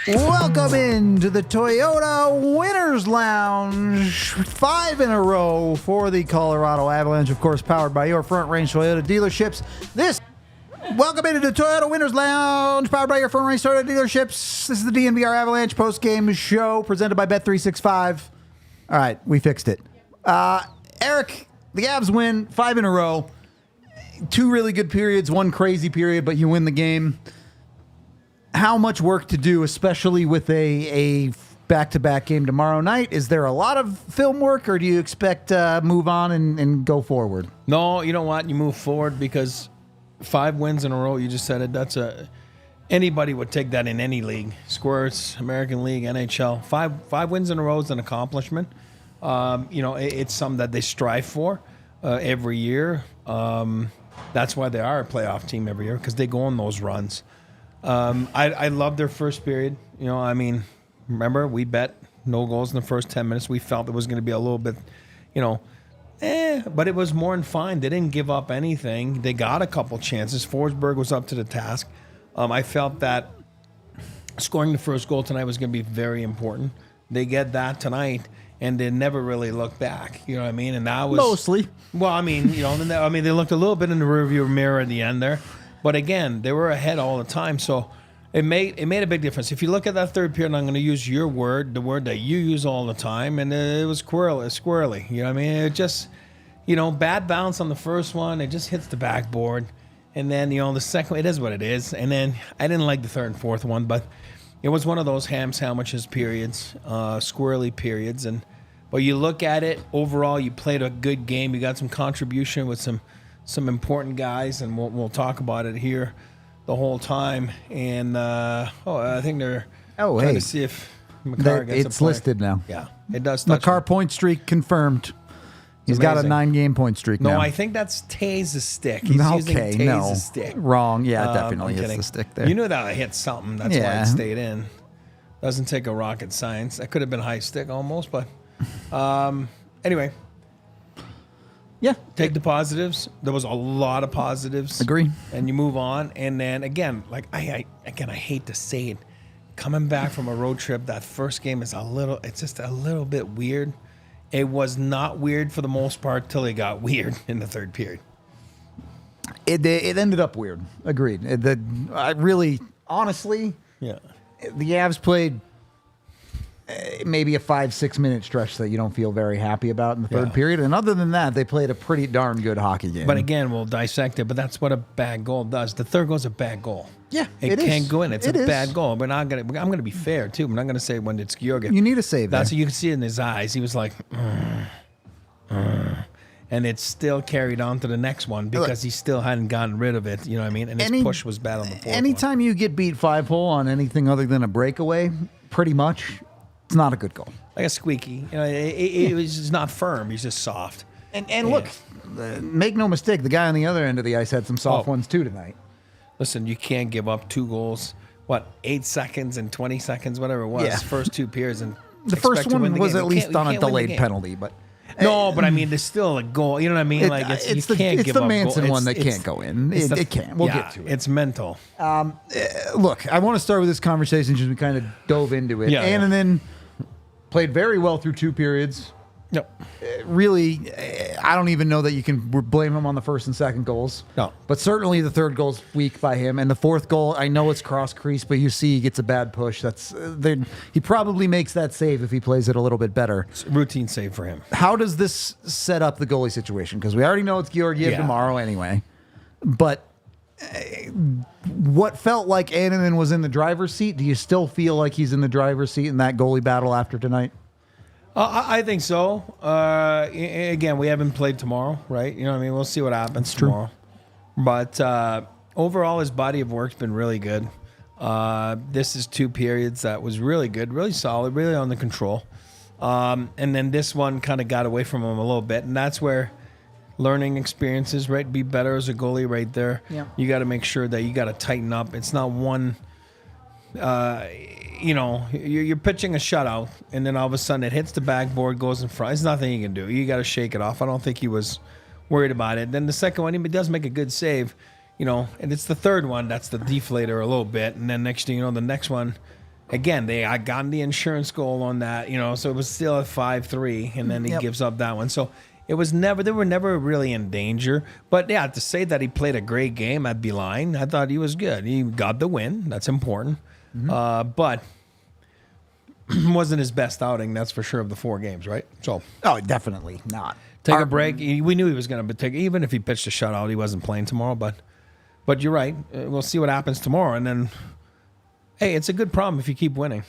Welcome into the Toyota Winners Lounge. 5 in a row for the Colorado Avalanche, of course, powered by your Front Range Toyota dealerships. Welcome into the Toyota Winners Lounge, powered by your Front Range Toyota dealerships. This is the DNVR Avalanche post-game show presented by Bet365. All right, we fixed it. Eric, the Avs win 5 in a row. 2 really good periods, 1 crazy period, but you win the game. How much work to do, especially with a back-to-back game tomorrow night? Is there a lot of film work, or do you expect move on and go forward? No, you know what? You move forward because 5 wins in a row. You just said it. Anybody would take that in any league. Squirts, American League, NHL. 5 wins in a row is an accomplishment. It's something that they strive for every year. That's why they are a playoff team every year, because they go on those runs. I love their first period. Remember, we bet no goals in the first 10 minutes. We felt it was going to be a little bit, but it was more than fine. They didn't give up anything. They got a couple chances. Forsberg was up to the task. I felt that scoring the first goal tonight was going to be very important. They get that tonight, and they never really looked back. You know what I mean? And that was mostly. Well, they looked a little bit in the rearview mirror at the end there. But again, they were ahead all the time, so it made a big difference. If you look at that third period, and I'm going to use your word, the word that you use all the time, and it was squirrely. You know what I mean? It just, bad bounce on the first one. It just hits the backboard. And then, the second one, it is what it is. And then I didn't like the third and fourth one, but it was one of those ham sandwiches periods, squirrely periods. But you look at it, overall, you played a good game. You got some contribution with some important guys, and we'll talk about it here the whole time. And I think they're trying to see if Makar gets it's listed now. Yeah, it does. Makar point streak confirmed. He's got a 9-game point streak now. No, I think that's Taze's stick. He's using Taze's stick. Wrong. Yeah, definitely hits the stick there. You knew that I hit something. That's why it stayed in. Doesn't take a rocket science. That could have been high stick almost, but anyway. Yeah. Take the positives. There was a lot of positives. Agree. And you move on. And then, again, I hate to say it, coming back from a road trip, that first game is it's just a little bit weird. It was not weird for the most part till it got weird in the third period. It ended up weird. Agreed. Honestly, yeah. The Avs played maybe a 5-6 minute stretch that you don't feel very happy about in the third period. And other than that, they played a pretty darn good hockey game. But again, we'll dissect it. But that's what a bad goal does. The third goal is a bad goal. Yeah, it can't go in. It's a bad goal. But I'm gonna be fair too. I'm not gonna say when it's Georgiev. You need to save that. That's what you can see in his eyes. He was like, and it still carried on to the next one because he still hadn't gotten rid of it. You know what I mean? And his push was bad on the fourth. Anytime you get beat 5-hole on anything other than a breakaway, pretty much. It's not a good goal. Like a squeaky. It was just not firm. He's just soft. And look, make no mistake, the guy on the other end of the ice had some soft ones too tonight. Listen, you can't give up 2 goals, 8 seconds and 20 seconds, whatever it was, first 2 periods. And the first one was at least on a delayed penalty. But no, but there's still a goal. You know what I mean? It's the Manson one that can't go in. It can't. We'll get to it. It's mental. Look, I want to start with this conversation since we kind of dove into it. And then played very well through 2 periods. No. Really, I don't even know that you can blame him on the first and second goals. No. But certainly the third goal's weak by him. And the fourth goal, I know it's cross crease, but you see he gets a bad push. He probably makes that save if he plays it a little bit better. It's a routine save for him. How does this set up the goalie situation? Because we already know it's Georgiev tomorrow anyway. But what felt like Annunen was in the driver's seat. Do you still feel like he's in the driver's seat in that goalie battle after tonight? I think so. Again, we haven't played tomorrow, right? You know what I mean? We'll see what happens tomorrow. But overall, his body of work's been really good. This is 2 periods that was really good, really solid, really under control. And then this one kind of got away from him a little bit. And that's where learning experiences, right? Be better as a goalie right there. Yeah. You got to make sure that you got to tighten up. It's not one... you're pitching a shutout, and then all of a sudden it hits the backboard, goes in front. There's nothing you can do. You got to shake it off. I don't think he was worried about it. Then the second one, he does make a good save, and it's the third one that's the deflator a little bit. And then next thing you know, the next one, again, I got the insurance goal on that, so it was still a 5-3, and then he gives up that one. So they were never really in danger. But yeah, to say that he played a great game, I'd be lying. I thought he was good. He got the win. That's important. But wasn't his best outing, that's for sure, of the 4 games, right? So, Definitely not. Take a break. We knew he was going to take, even if he pitched a shutout, he wasn't playing tomorrow. But you're right. We'll see what happens tomorrow. And then, hey, it's a good problem if you keep winning.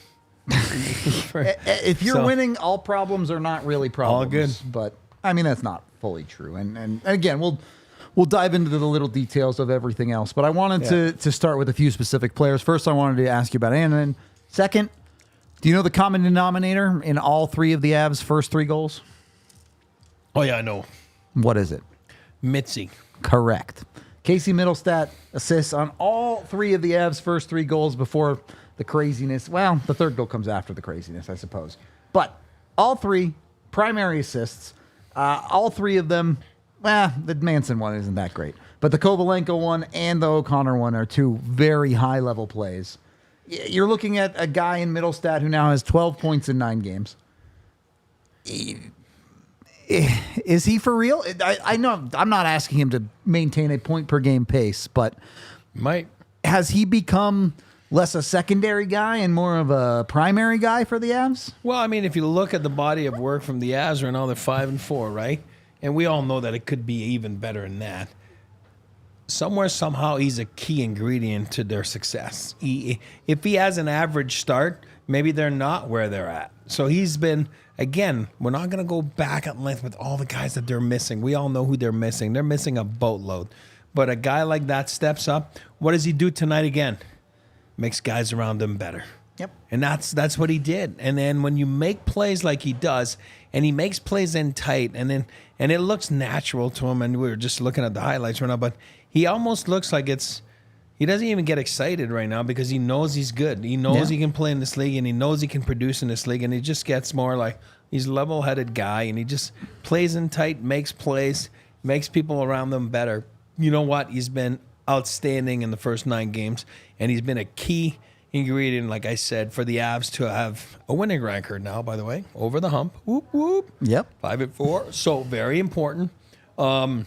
If you're winning, all problems are not really problems. All good. But I mean, that's not fully true. And again, we'll dive into the little details of everything else. But I wanted to start with a few specific players. First, I wanted to ask you about Annunen. Second, do you know the common denominator in all 3 of the Avs' first 3 goals? Oh, yeah, I know. What is it? Mitzi. Correct. Casey Mittelstadt assists on all 3 of the Avs' first 3 goals before the craziness. Well, the third goal comes after the craziness, I suppose. But all 3 primary assists, all 3 of them, the Manson one isn't that great. But the Kovalenko one and the O'Connor one are 2 very high-level plays. You're looking at a guy in Mittelstadt who now has 12 points in 9 games. Is he for real? I know I'm not asking him to maintain a point-per-game pace, but has he become less a secondary guy and more of a primary guy for the Avs? Well, I mean, if you look at the body of work from the Avs right now, they're 5-4, right? And we all know that it could be even better than that. Somewhere, somehow, he's a key ingredient to their success. If he has an average start, maybe they're not where they're at. So he's been, again, we're not going to go back at length with all the guys that they're missing. We all know who they're missing. They're missing a boatload. But a guy like that steps up. What does he do tonight again? Makes guys around him better. Yep. And that's what he did. And then when you make plays like he does, and he makes plays in tight, and it looks natural to him, and we were just looking at the highlights right now, but he almost looks like he doesn't even get excited right now because he knows he's good. He knows he can play in this league, and he knows he can produce in this league, and he just gets more like he's a level-headed guy, and he just plays in tight, makes plays, makes people around them better. You know what? He's been outstanding in the first 9 games, and he's been a key ingredient, like I said, for the Avs to have a winning record now, by the way, over the hump. Whoop, whoop. Yep. 5-4. So very important. I'm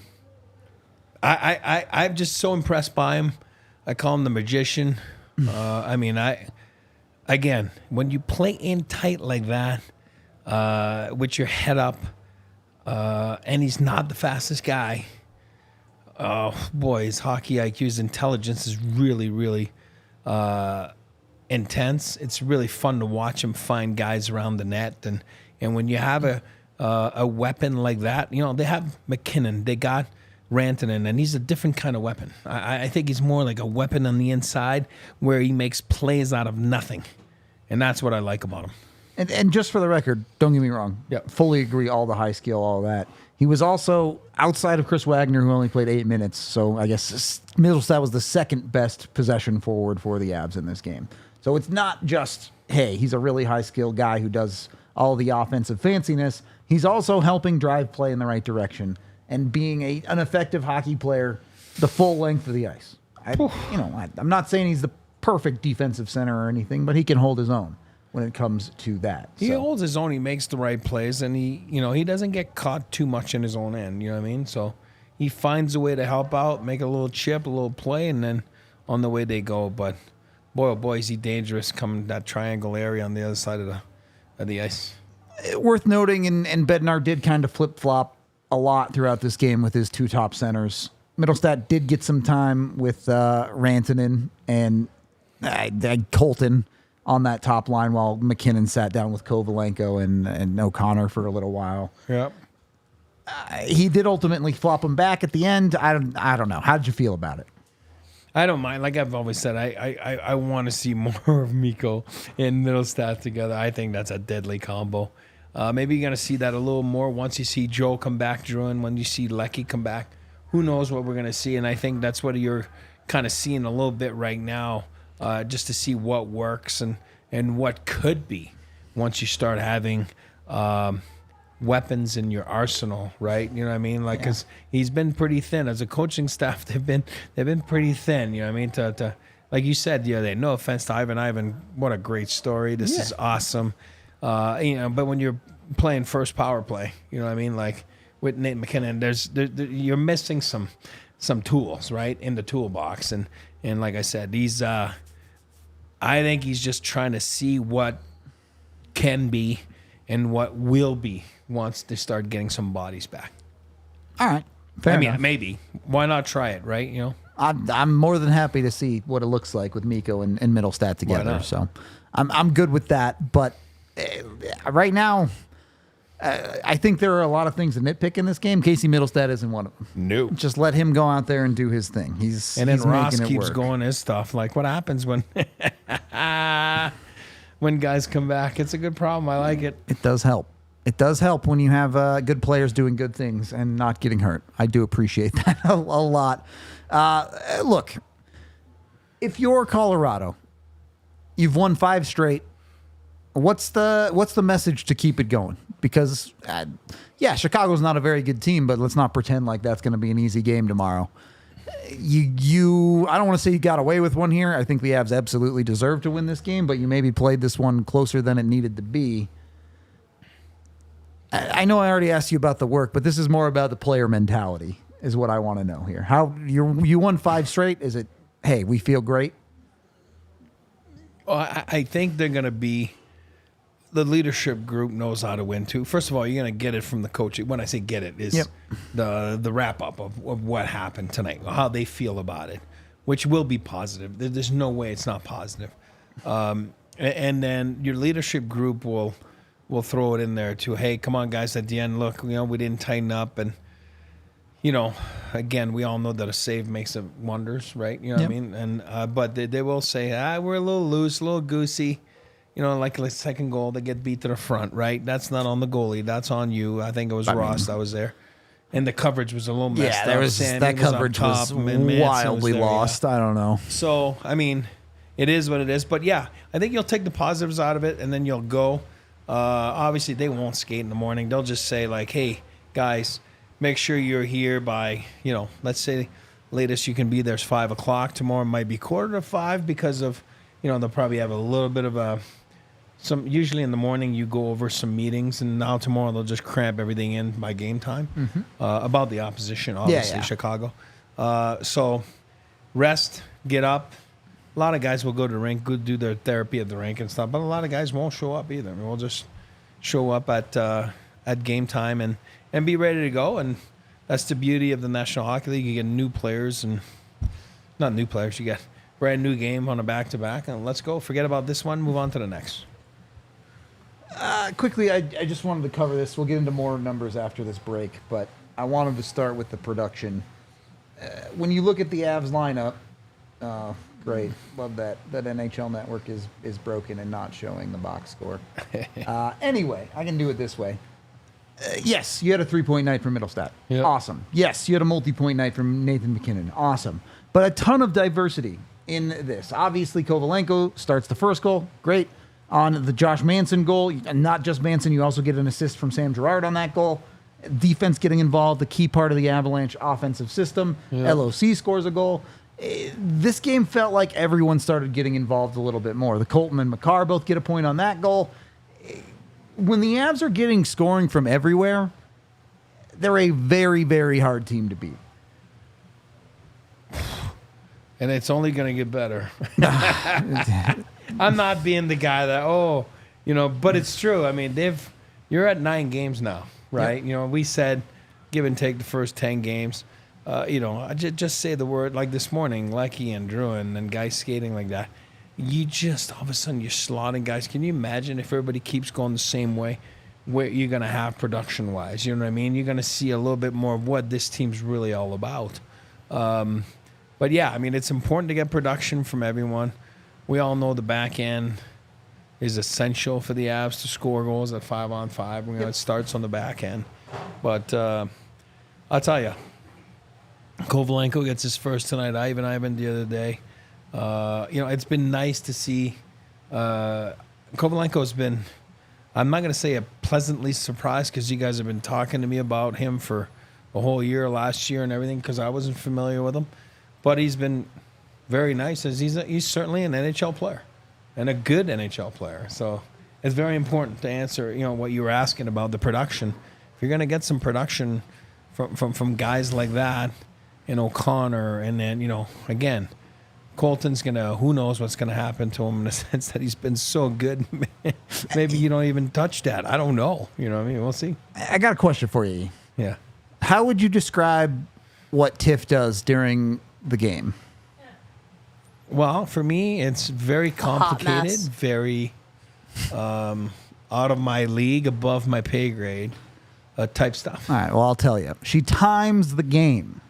just so impressed by him. I call him the magician. Again, when you play in tight like that, with your head up, and he's not the fastest guy, oh boy, his hockey IQ, his intelligence is really, really intense. It's really fun to watch him find guys around the net, and when you have a weapon like that, they have MacKinnon, they got Rantanen, and he's a different kind of weapon. I think he's more like a weapon on the inside where he makes plays out of nothing, and that's what I like about him. And just for the record, don't get me wrong. Yeah, fully agree. All the high skill, all that. He was also outside of Chris Wagner, who only played 8 minutes. So I guess Mittelstadt was the second best possession forward for the Avs in this game. So it's not just, hey, he's a really high skill guy who does all the offensive fanciness. He's also helping drive play in the right direction and being an effective hockey player the full length of the ice. I'm not saying he's the perfect defensive center or anything, but he can hold his own when it comes to that. He holds his own. He makes the right plays, and he doesn't get caught too much in his own end. You know what I mean? So he finds a way to help out, make a little chip, a little play, and then on the way they go. But boy, oh boy, is he dangerous coming that triangle area on the other side of the ice. Worth noting, and Bednar did kind of flip-flop a lot throughout this game with his 2 top centers. Mittelstadt did get some time with Rantanen and Colton on that top line while MacKinnon sat down with Kovalenko and O'Connor for a little while. Yep. He did ultimately flop him back at the end. I don't know. How did you feel about it? I don't mind. Like I've always said, I want to see more of Mikko and Mittelstadt together. I think that's a deadly combo. Maybe you're going to see that a little more once you see Joe come back, Drew, and when you see Lecky come back. Who knows what we're going to see? And I think that's what you're kind of seeing a little bit right now, just to see what works and what could be once you start having weapons in your arsenal, right? You know what I mean? Like, because he's been pretty thin as a coaching staff. They've been pretty thin. You know what I mean? To like you said the other day. No offense to Ivan. Ivan, what a great story. This is awesome. But when you're playing first power play, you know what I mean? Like with Nate MacKinnon, you're missing some tools, right, in the toolbox. And like I said, I think he's just trying to see what can be and what will be once they start getting some bodies back. All right. Fair enough. Maybe. Why not try it, right? You know, I'm more than happy to see what it looks like with Mikko and Mittelstadt together. So I'm good with that. But right now, I think there are a lot of things to nitpick in this game. Casey Mittelstadt isn't one of them. No. Just let him go out there and do his thing. Ross keeps going his stuff. Like, what happens when when guys come back? It's a good problem. I like it. It does help. It does help when you have good players doing good things and not getting hurt. I do appreciate that a lot. Look, if you're Colorado, you've won 5 straight. What's the message to keep it going? Because, Chicago's not a very good team, but let's not pretend like that's going to be an easy game tomorrow. I don't want to say you got away with one here. I think the Avs absolutely deserve to win this game, but you maybe played this one closer than it needed to be. I know I already asked you about the work, but this is more about the player mentality is what I want to know here. How you won 5 straight? Is it, hey, we feel great? Well, I think they're going to be, the leadership group knows how to win too. First of all, you're going to get it from the coach. When I say get it, is the wrap up of what happened tonight, how they feel about it, which will be positive. There's no way it's not positive. And then your leadership group will throw it in there too. Hey, come on, guys! At the end, look, we didn't tighten up, and again, we all know that a save makes wonders, right? You know what I mean? And but they will say, we're a little loose, a little goosey. Like the second goal, they get beat to the front, right? That's not on the goalie. That's on you. I think it was Ross that was there. And the coverage was a little messed up. That coverage was wildly lost. I don't know. So, it is what it is. But, I think you'll take the positives out of it, and then you'll go. Obviously, they won't skate in the morning. They'll just say, like, hey, guys, make sure you're here by, let's say latest you can be there's 5 o'clock. Tomorrow might be 4:45 because of, they'll probably have a little bit of usually in the morning you go over some meetings, and now tomorrow they'll just cramp everything in by game time about the opposition, obviously, Chicago. So rest, get up. A lot of guys will go to the rink, go do their therapy at the rink and stuff, but a lot of guys won't show up either. We'll just show up at game time and be ready to go. And that's the beauty of the National Hockey League. You get new players, and not new players, you get brand new game on a back-to-back, and let's go. Forget about this one, move on to the next. Quickly, I just wanted to cover this. We'll get into more numbers after this break, but I wanted to start with the production. When you look at the Avs lineup, great, love that NHL Network is broken and not showing the box score. Anyway, I can do it this way. Yes, you had a 3-point night from Mittelstadt. Yep. Awesome. Yes, you had a multi-point night from Nathan MacKinnon. Awesome. But a ton of diversity in this. Obviously, Kovalenko starts the first goal. Great. On the Josh Manson goal, and not just Manson, you also get an assist from Sam Girard on that goal. Defense getting involved, the key part of the Avalanche offensive system. Yep. LOC scores a goal. This game felt like everyone started getting involved a little bit more. The Colton and Makar both get a point on that goal. When the Avs are getting scoring from everywhere, they're a very, very hard team to beat. And it's only going to get better. I'm not being the guy that, but it's true. You're at 9 games now, right? Yep. We said give and take the first 10 games. I just say the word like this morning, Lecky and Druin and guys skating like that. You just all of a sudden you're slotting guys. Can you imagine if everybody keeps going the same way, where you're going to have production wise? You know what I mean? You're going to see a little bit more of what this team's really all about. But yeah, I mean, it's important to get production from everyone. We all know the back end is essential for the Avs to score goals at 5-on-5. It starts on the back end. But I'll tell you, Kovalenko gets his first tonight. Ivan the other day. It's been nice to see. Kovalenko's been, I'm not going to say a pleasantly surprised because you guys have been talking to me about him for a whole year last year and everything because I wasn't familiar with him. But he's been very nice as he's certainly an NHL player and a good NHL player. So it's very important to answer, what you were asking about the production. If you're going to get some production from guys like that, and O'Connor, and then, again, Colton's who knows what's going to happen to him in the sense that he's been so good. Maybe you don't even touch that. I don't know. You know what I mean? We'll see. I got a question for you. Yeah. How would you describe what Tiff does during the game? Well, for me, it's very complicated, very out of my league, above my pay grade type stuff. All right, well, I'll tell you. She times the game.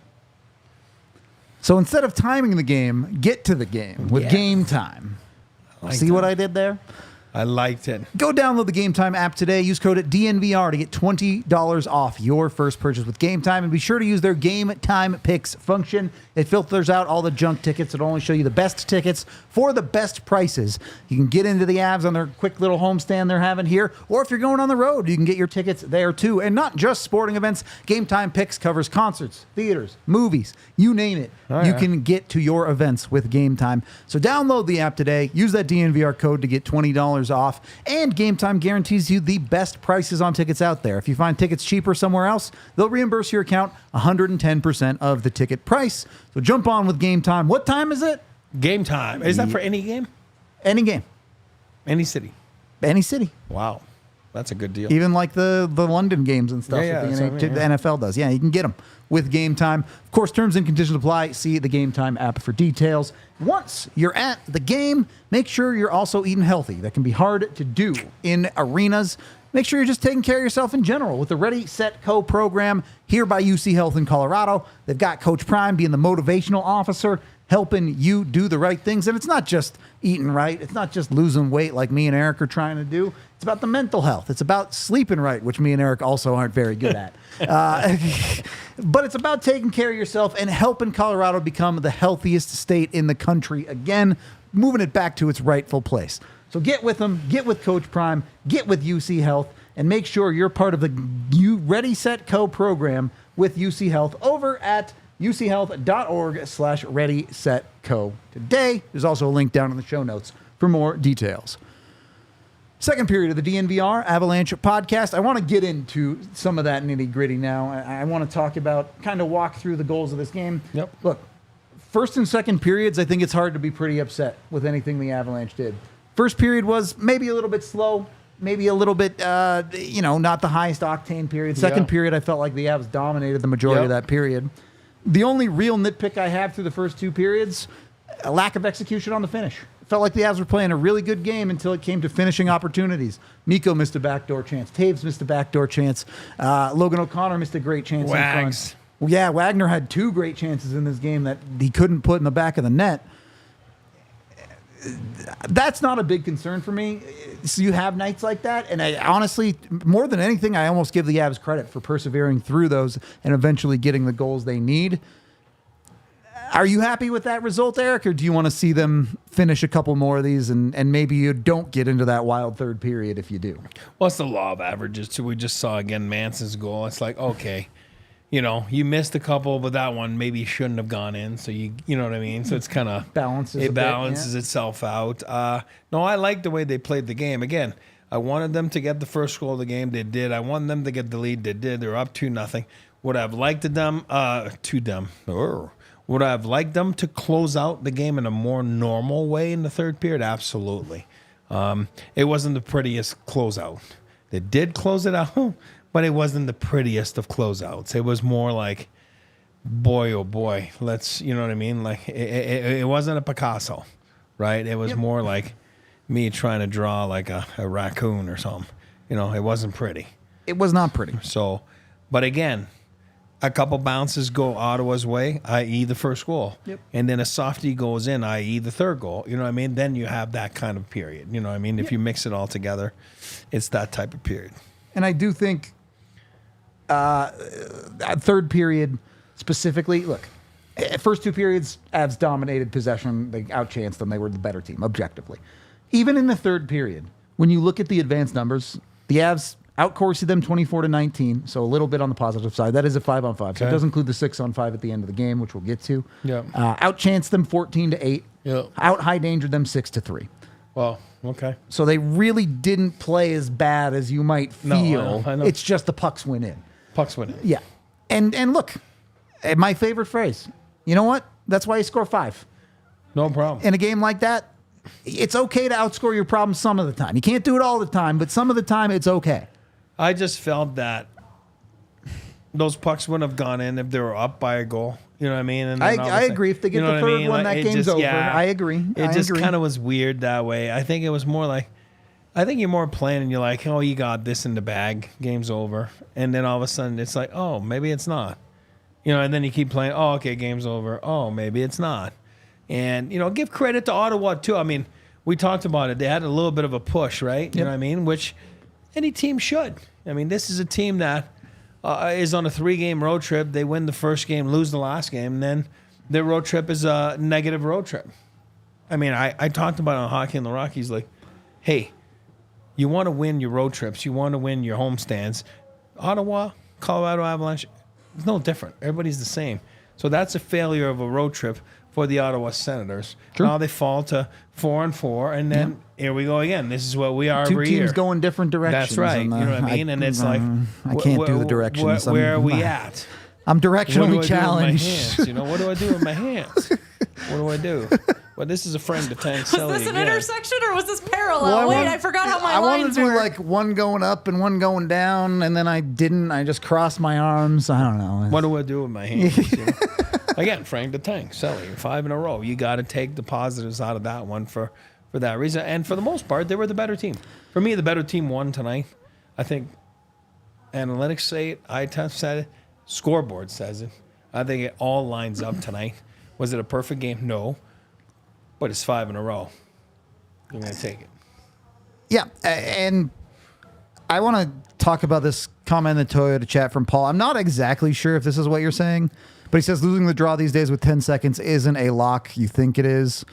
So instead of timing the game, get to the game with Game Time. See what I did there? I liked it. Go download the Game Time app today. Use code DNVR to get $20 off your first purchase with Game Time. And be sure to use their Game Time Picks function. It filters out all the junk tickets. It'll only show you the best tickets for the best prices. You can get into the Avs on their quick little homestand they're having here. Or if you're going on the road, you can get your tickets there too. And not just sporting events. Game Time Picks covers concerts, theaters, movies, you name it. You can get to your events with Game Time. So download the app today. Use that DNVR code to get $20 off. And Game Time guarantees you the best prices on tickets out there. If you find tickets cheaper somewhere else, they'll reimburse your account 110% of the ticket price. So jump on with Game Time. What time is it? Game Time. Is that for any game? Any game. Any city? Any city. Wow. That's a good deal. Even like the London games and stuff that the NFL does. Yeah, you can get them with Game Time. Of course, terms and conditions apply. See the Game Time app for details. Once you're at the game, make sure you're also eating healthy. That can be hard to do in arenas. Make sure you're just taking care of yourself in general with the Ready, Set, Co program here by UC Health in Colorado. They've got Coach Prime being the motivational officer, helping you do the right things. And it's not just eating right. It's not just losing weight like me and Eric are trying to do. It's about the mental health. It's about sleeping right, which me and Eric also aren't very good at. But it's about taking care of yourself and helping Colorado become the healthiest state in the country again, moving it back to its rightful place. So get with them, get with Coach Prime, get with UC Health, and make sure you're part of the Ready, Set, Co program with UC Health over at uchealth.org/readysetco today. There's also a link down in the show notes for more details. Second period of the DNVR Avalanche podcast. I want to get into some of that nitty gritty now. I want to talk about, kind of walk through the goals of this game. Yep. Look, first and second periods, I think it's hard to be pretty upset with anything the Avalanche did. First period was maybe a little bit slow, maybe a little bit, not the highest octane period. Second period, I felt like the Avs dominated the majority of that period. The only real nitpick I have through the first two periods, a lack of execution on the finish. It felt like the Avs were playing a really good game until it came to finishing opportunities. Mikko missed a backdoor chance. Taves missed a backdoor chance. Logan O'Connor missed a great chance in front. Yeah, Wagner had two great chances in this game that he couldn't put in the back of the net. That's not a big concern for me. So you have nights like that, and I honestly, more than anything, I almost give the Avs credit for persevering through those and eventually getting the goals they need. Are you happy with that result, Eric, or do you want to see them finish a couple more of these and maybe you don't get into that wild third period if you do? Well, it's the law of averages, too. We just saw, again, Manson's goal. It's like, okay, you missed a couple, but that one maybe shouldn't have gone in. So you know what I mean? So it's kind of balances itself out. No, I like the way they played the game. Again, I wanted them to get the first goal of the game. They did. I wanted them to get the lead. They did. They were up 2-0. Would I have liked them Would I have liked them to close out the game in a more normal way in the third period? Absolutely. It wasn't the prettiest closeout. They did close it out, but it wasn't the prettiest of closeouts. It was more like boy, oh boy, let's, you know what I mean? Like, it wasn't a Picasso, right? It was more like me trying to draw like a raccoon or something. You know, it wasn't pretty. It was not pretty. So, but again, a couple bounces go Ottawa's way, i.e. the first goal. Yep. And then a softie goes in, i.e. the third goal. You know what I mean? Then you have that kind of period. You know what I mean? If you mix it all together, it's that type of period. And I do think that third period specifically, look, first two periods, Avs dominated possession. They outchanced them. They were the better team, objectively. Even in the third period, when you look at the advanced numbers, the Avs outcoursed them 24-19, so a little bit on the positive side. That is a 5-on-5, so it does include the 6-on-5 at the end of the game, which we'll get to. Yeah. Outchanced them 14-8. Yeah. Out high dangered them 6-3. Well, okay. So they really didn't play as bad as you might feel. I know. It's just the pucks went in. Pucks went in. Yeah. And look, my favorite phrase, you know what? That's why you score 5. No problem. In a game like that, it's okay to outscore your problems some of the time. You can't do it all the time, but some of the time it's okay. I just felt that those pucks wouldn't have gone in if they were up by a goal. You know what I mean? And I agree. If they get the third one, that game's over. I agree. It just kind of was weird that way. I think it was more like, I think you're more playing and you're like, oh, you got this in the bag. Game's over. And then all of a sudden it's like, oh, maybe it's not. You know, and then you keep playing, oh, okay, game's over. Oh, maybe it's not. And, you know, give credit to Ottawa, too. I mean, we talked about it. They had a little bit of a push, right? You know what I mean? Which any team should. I mean, this is a team that is on a 3-game road trip. They win the first game, lose the last game, and then their road trip is a negative road trip. I mean, I talked about it on Hockey and the Rockies, like, hey, you want to win your road trips. You want to win your homestands. Ottawa, Colorado Avalanche, it's no different. Everybody's the same. So that's a failure of a road trip for the Ottawa Senators. True. Now they fall to 4-4, and then here we go again. This is what we are Two every teams year. going different directions. That's right. You know what I mean? And it's like, I can't do the directions. Where are we at? I'm directionally challenged. Hands? You know, what do I do with my hands? What do I do? Well, this is a friend to Tank Was Selly this an again. intersection or was this parallel? Wait, I forgot how my I lines wanted to do were. like one going up and one going down, and then I didn't. I just crossed my arms. I don't know. What do I do with my hands? You know? Again, Frank the Tank Selly, 5 in a row. You got to take the positives out of that one for that reason. And for the most part, they were the better team. For me, the better team won tonight. I think analytics say it. Eye test said it. Scoreboard says it. I think it all lines up tonight. Was it a perfect game? No. But it's 5 in a row. You're going to take it. Yeah, and I want to talk about this comment in the Toyota chat from Paul. I'm not exactly sure if this is what you're saying, but he says losing the draw these days with 10 seconds isn't a lock. You think it is.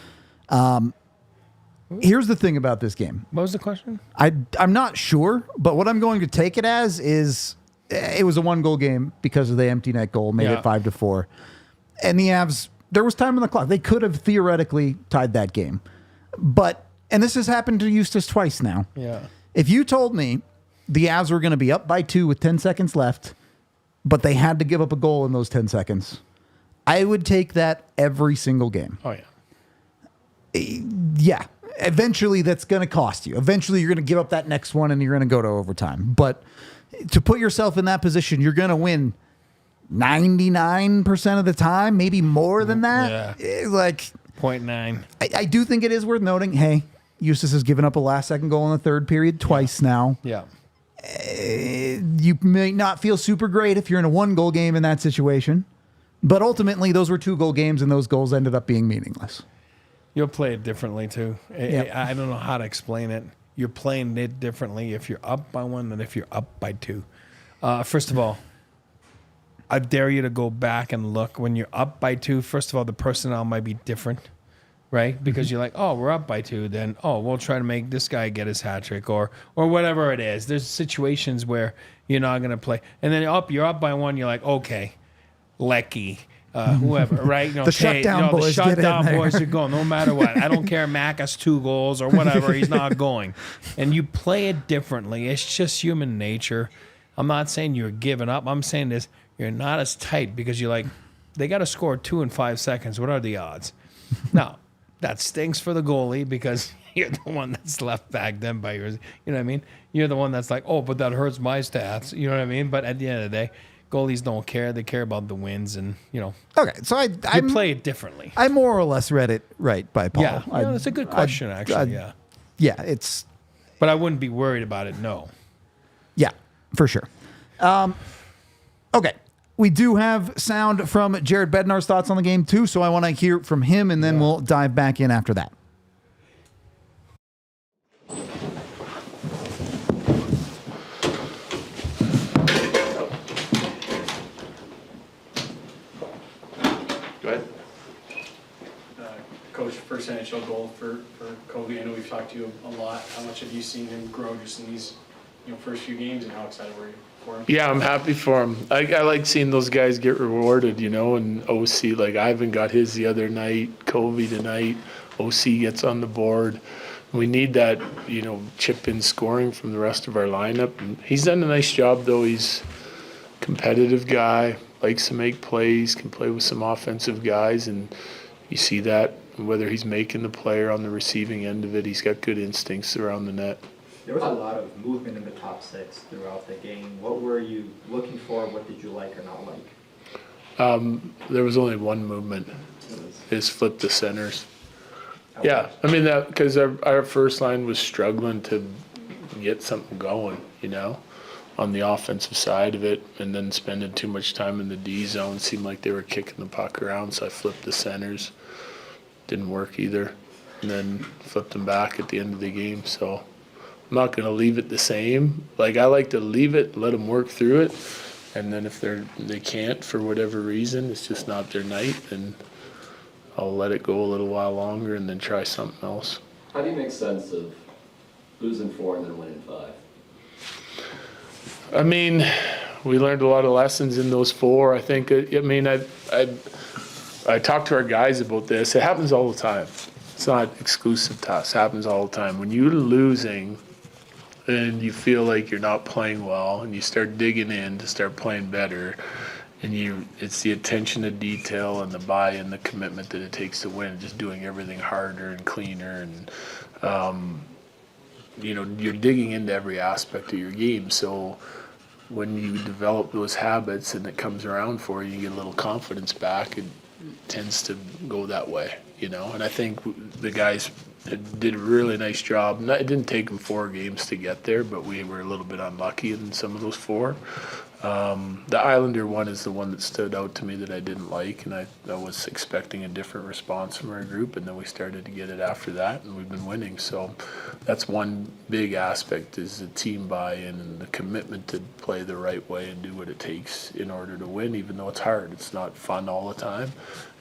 Here's the thing about this game. What was the question? I'm not sure, but what I'm going to take it as is it was a 1-goal game because of the empty net goal, made it 5-4. And the Avs, there was time on the clock. They could have theoretically tied that game. But, and this has happened to Justus twice now. Yeah. If you told me the Avs were going to be up by 2 with 10 seconds left, but they had to give up a goal in those 10 seconds, I would take that every single game. Oh, yeah. Yeah. Eventually, that's going to cost you. Eventually, you're going to give up that next one and you're going to go to overtime. But to put yourself in that position, you're going to win 99% of the time, maybe more than that. Yeah. Like 0.9. I do think it is worth noting, hey, Justus has given up a last-second goal in the third period twice now. Yeah. You may not feel super great if you're in a 1-goal game in that situation. But ultimately, those were 2-goal games, and those goals ended up being meaningless. You'll play it differently, too. Yep. I don't know how to explain it. You're playing it differently if you're up by 1 than if you're up by 2. First of all, I dare you to go back and look. When you're up by 2, first of all, the personnel might be different, right? Because you're like, oh, we're up by 2. Then, oh, we'll try to make this guy get his hat trick or whatever it is. There's situations where you're not going to play. And then you're up by 1. You're like, okay, Lecky. Whoever, right? You know, The shutdown boys the get in shutdown there. boys are going no matter what. I don't care. Mac has 2 goals or whatever. He's not going. And you play it differently. It's just human nature. I'm not saying you're giving up. I'm saying this. You're not as tight because you're like, they got to score 2 in 5 seconds. What are the odds? Now, that stinks for the goalie because you're the one that's left back then by yours. You know what I mean? You're the one that's like, oh, but that hurts my stats. You know what I mean? But at the end of the day, Goalies don't care. They care about the wins, and Okay, so I play it differently. I more or less read it right by Paul. Yeah, that's a good question, actually. Yeah, it's. But I wouldn't be worried about it. No. Yeah, for sure. Okay. We do have sound from Jared Bednar's thoughts on the game, too, so I want to hear from him, and then we'll dive back in after that. Go ahead. Coach, first NHL goal for Kobe. I know we've talked to you a lot. How much have you seen him grow just in these first few games, and how excited were you for him? Yeah, I'm happy for him. I like seeing those guys get rewarded, and OC, like Ivan got his the other night, Kobe tonight, OC gets on the board. We need that, chip in scoring from the rest of our lineup. And he's done a nice job, though. He's a competitive guy, likes to make plays, can play with some offensive guys, and you see that whether he's making the play or on the receiving end of it, he's got good instincts around the net. There was a lot of movement in the top six throughout the game. What were you looking for? What did you like or not like? There was only one movement. Is flip the centers. Yeah, I mean that because our first line was struggling to get something going, on the offensive side of it, and then spending too much time in the D zone. Seemed like they were kicking the puck around, so I flipped the centers. Didn't work either, and then flipped them back at the end of the game. So I'm not going to leave it the same. Like I like to leave it, let them work through it, and then if they can't for whatever reason, it's just not their night, then I'll let it go a little while longer and then try something else. How do you make sense of losing 4 and then winning 5? I mean, we learned a lot of lessons in those 4. I think. I talked to our guys about this. It happens all the time. It's not exclusive to us. It happens all the time. When you're losing and you feel like you're not playing well and you start digging in to start playing better, and it's the attention to detail and the buy-in, the commitment that it takes to win, just doing everything harder and cleaner, and you're digging into every aspect of your game. So when you develop those habits and it comes around for you, you get a little confidence back. It tends to go that way, And I think the guys did a really nice job. It didn't take them 4 games to get there, but we were a little bit unlucky in some of those 4. The Islander one is the one that stood out to me that I didn't like, and I was expecting a different response from our group, and then we started to get it after that, and we've been winning. So that's one big aspect, is the team buy-in and the commitment to play the right way and do what it takes in order to win, even though it's hard. It's not fun all the time,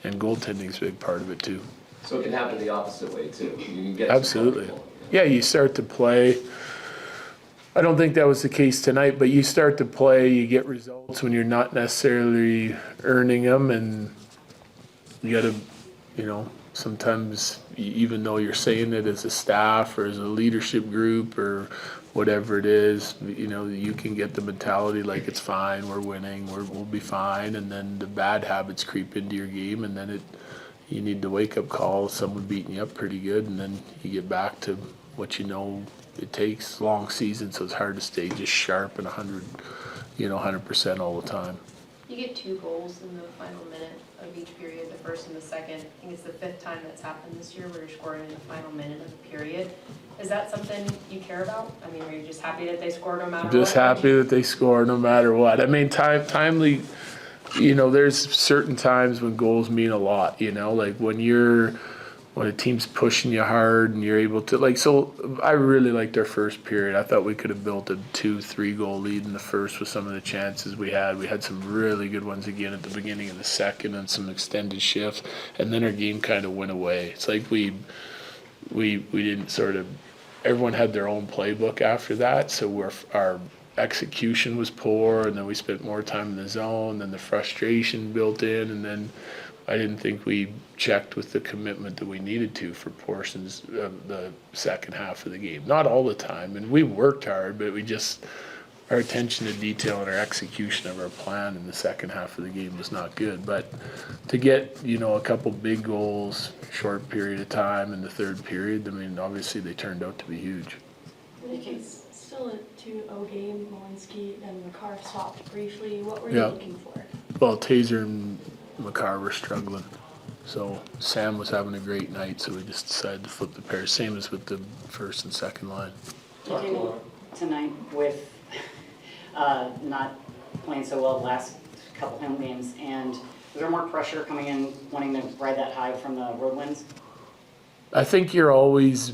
and goaltending is a big part of it too. So it can happen the opposite way too. You can get Absolutely. Yeah, you start to play. I don't think that was the case tonight, but you start to play, you get results when you're not necessarily earning them, and you got to, sometimes even though you're saying it as a staff or as a leadership group or whatever it is, you can get the mentality like it's fine, we're winning, we'll be fine, and then the bad habits creep into your game, and then you need the wake-up call, someone beating you up pretty good, and then you get back to what it takes. Long season, so it's hard to stay just sharp and 100% all the time. You get 2 goals in the final minute of each period, the first and the second. I think it's the 5th time that's happened this year where you're scoring in the final minute of the period. Is that something you care about? I mean, are you just happy that they score no matter what? Just happy that they score no matter what. I mean, timely, there's certain times when goals mean a lot, like when a team's pushing you hard and you're able to, so I really liked our first period. I thought we could have built a 2-3 goal lead in the first with some of the chances we had. We had some really good ones again at the beginning of the second and some extended shifts, and then our game kind of went away. It's like we didn't everyone had their own playbook after that, so our execution was poor, and then we spent more time in the zone, then the frustration built in, and then I didn't think we checked with the commitment that we needed to for portions of the second half of the game. Not all the time, and we worked hard, but our attention to detail and our execution of our plan in the second half of the game was not good. But to get, a couple big goals, short period of time in the third period, I mean, obviously they turned out to be huge. You can Still a 2-0 game. Malinsky and McCarr swapped briefly. What were you Yeah. looking for? Well, Taser and McCarr were struggling. So Sam was having a great night, so we just decided to flip the pair. Same as with the first and second line. You came tonight with not playing so well the last couple home games, and was there more pressure coming in wanting to ride that high from the road wins? I think you're always,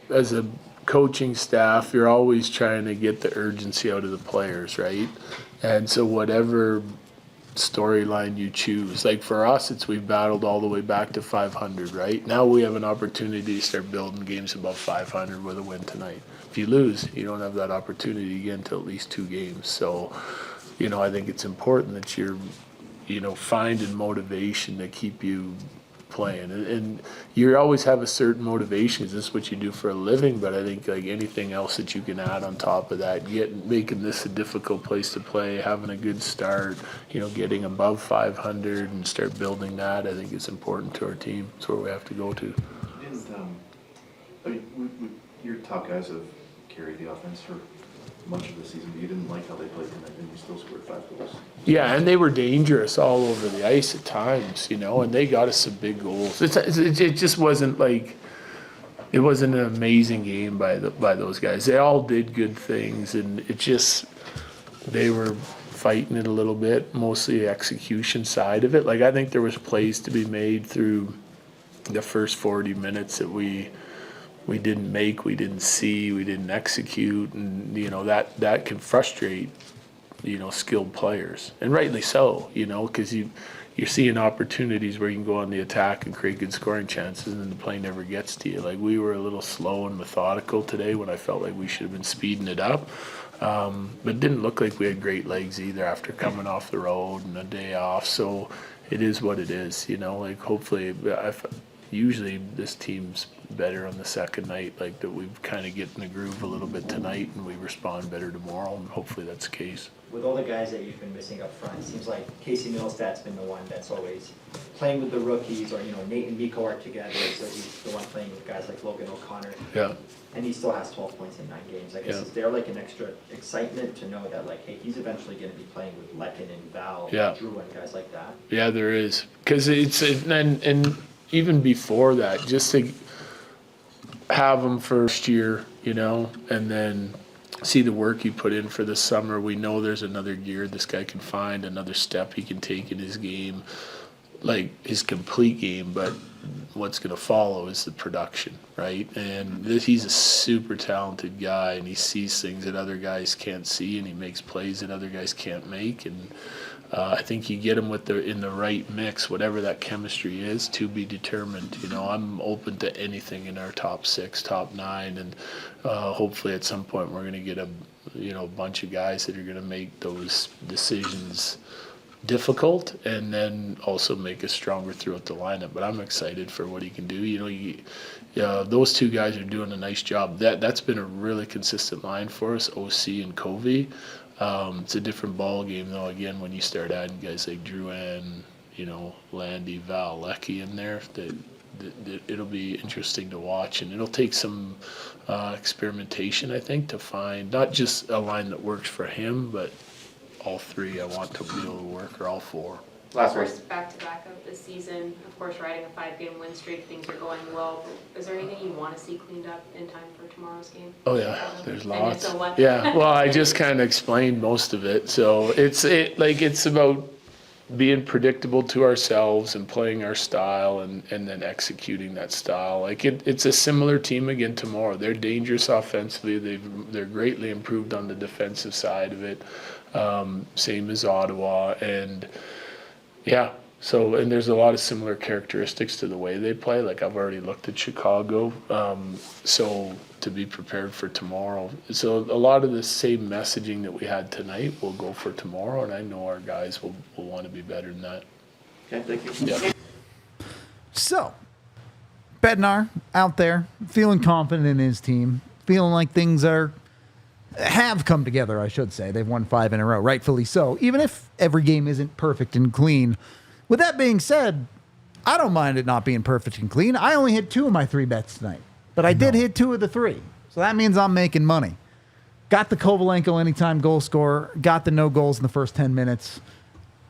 as a coaching staff, you're always trying to get the urgency out of the players, right? And so whatever storyline you choose, like for us, it's we've battled all the way back to 500, right? Now we have an opportunity to start building games above 500 with a win tonight. If you lose, you don't have that opportunity again until at least 2 games. So, I think it's important that you're, finding motivation to keep you playing. And you always have a certain motivation. This is what you do for a living, but I think like anything else that you can add on top of that, making this a difficult place to play, having a good start, getting above 500 and start building that, I think is important to our team. It's where we have to go to. Your top guys have carried the offense for much of the season, but you didn't like how they played tonight, and you still scored 5 goals. Yeah, and they were dangerous all over the ice at times, and they got us some big goals. It just wasn't like, it wasn't an amazing game by those guys. They all did good things, and they were fighting it a little bit, mostly the execution side of it. Like I think there was plays to be made through the first 40 minutes that we didn't make, we didn't see, we didn't execute, and that can frustrate skilled players, and rightly so, because you're seeing opportunities where you can go on the attack and create good scoring chances, and then the play never gets to you. Like we were a little slow and methodical today when I felt like we should have been speeding it up, but it didn't look like we had great legs either after coming off the road and a day off. So it is what it is, like hopefully usually this team's better on the second night, like that we've kind of get in the groove a little bit tonight and we respond better tomorrow, and hopefully that's the case. With all the guys that you've been missing up front, it seems like Casey Mittelstadt's been the one that's always playing with the rookies, or Nate and Mikko are together, so he's the one playing with guys like Logan O'Connor. Yeah. And he still has 12 points in 9 games. I guess is there like an extra excitement to know that like, hey, he's eventually going to be playing with Lekin and Val, and Drew, and guys like that? Yeah, there is, because and even before that, just to have them first year, and then see the work you put in for the summer. We know there's another gear this guy can find, another step he can take in his game, like his complete game, but what's going to follow is the production, right? And he's a super talented guy, and he sees things that other guys can't see, and he makes plays that other guys can't make, and I think you get him in the right mix, whatever that chemistry is, to be determined. I'm open to anything in our top 6, top 9, and hopefully at some point we're going to get a bunch of guys that are going to make those decisions difficult, and then also make us stronger throughout the lineup. But I'm excited for what he can do. Those 2 guys are doing a nice job. That's been a really consistent line for us, OC and Covey. It's a different ball game though. Again, when you start adding guys like Drew and Landy, Val, Lecky in there, it'll be interesting to watch, and it'll take some experimentation, I think, to find not just a line that works for him, but all 3 I want to be able to work, or all 4. Last first back-to-back of this season, of course, riding a 5-game win streak, things are going well. But is there anything you want to see cleaned up in time for tomorrow's game? Oh yeah, there's lots. So what? Yeah, well, I just kind of explained most of it. So it's about being predictable to ourselves and playing our style, and then executing that style. Like it's a similar team again tomorrow. They're dangerous offensively. They're greatly improved on the defensive side of it. Same as Ottawa, and yeah. So, and there's a lot of similar characteristics to the way they play. Like I've already looked at Chicago, so to be prepared for tomorrow. So a lot of the same messaging that we had tonight will go for tomorrow, and I know our guys will want to be better than that. Okay, thank you. Yeah. So, Bednar out there feeling confident in his team, feeling like things have come together, I should say. They've won 5 in a row, rightfully so, even if every game isn't perfect and clean. With that being said, I don't mind it not being perfect and clean. I only hit 2 of my 3 bets tonight, but I did hit 2 of the 3. So that means I'm making money. Got the Kovalenko anytime goal scorer. Got the no goals in the first 10 minutes.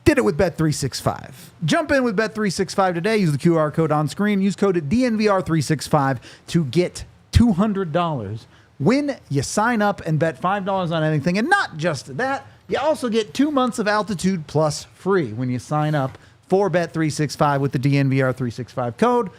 Did it with Bet365. Jump in with Bet365 today. Use the QR code on screen. Use code DNVR365 to get $200 when you sign up and bet $5 on anything. And not just that, you also get 2 months of Altitude Plus free when you sign up for Bet365 with the DNVR365 code.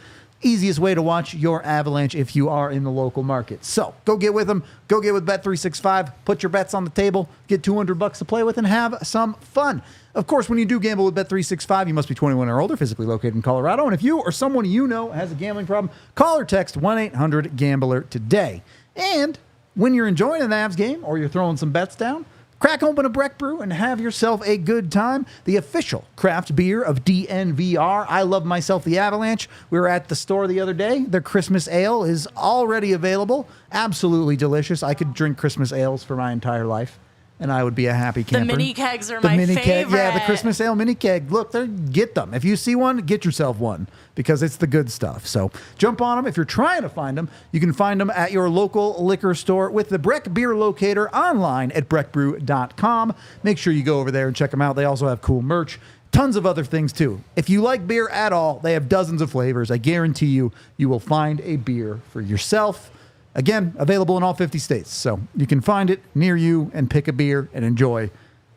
Easiest way to watch your Avalanche if you are in the local market. So go get with them. Go get with Bet365. Put your bets on the table. Get $200 to play with and have some fun. Of course, when you do gamble with Bet365, you must be 21 or older, physically located in Colorado. And if you or someone you know has a gambling problem, call or text 1-800-GAMBLER today. And when you're enjoying an Avs game or you're throwing some bets down, crack open a Breck Brew and have yourself a good time. The official craft beer of DNVR. I love myself the Avalanche. We were at the store the other day. Their Christmas ale is already available. Absolutely delicious. I could drink Christmas ales for my entire life, and I would be a happy camper. The mini kegs are my favorite. Keg, yeah, the Christmas ale mini keg. Look, get them. If you see one, get yourself one because it's the good stuff. So jump on them. If you're trying to find them, you can find them at your local liquor store with the Breck Beer Locator online at breckbrew.com. Make sure you go over there and check them out. They also have cool merch. Tons of other things, too. If you like beer at all, they have dozens of flavors. I guarantee you will find a beer for yourself. Again, available in all 50 states, so you can find it near you and pick a beer and enjoy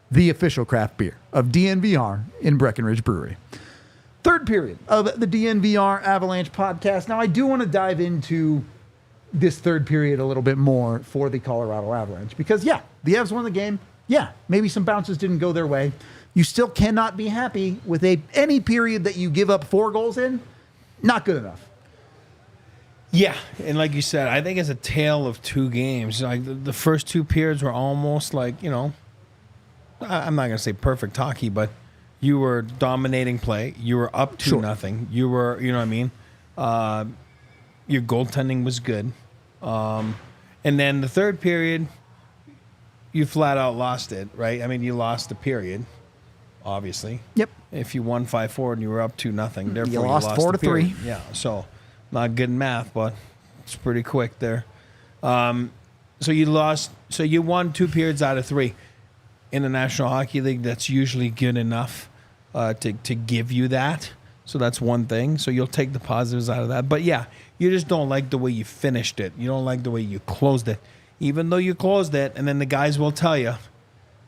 the official craft beer of DNVR in Breckenridge Brewery. Third period of the DNVR Avalanche podcast. Now, I do want to dive into this third period a little bit more for the Colorado Avalanche because, yeah, the Avs won the game. Yeah, maybe some bounces didn't go their way. You still cannot be happy with any period that you give up 4 goals in. Not good enough. Yeah, and like you said, I think it's a tale of 2 games. Like the first 2 periods were almost like, I'm not going to say perfect hockey, but you were dominating play. You were up 2-0. You were, you know what I mean? Your goaltending was good. And then the third period, you flat out lost it, right? I mean, you lost the period, obviously. Yep. If you won 5-4 and you were up 2-0, therefore you lost 4-3. Yeah, so not good in math, but it's pretty quick there. So you lost. So you won 2 periods out of 3. In the National Hockey League, that's usually good enough to give you that. So that's one thing. So you'll take the positives out of that. But yeah, you just don't like the way you finished it. You don't like the way you closed it. Even though you closed it, and then the guys will tell you,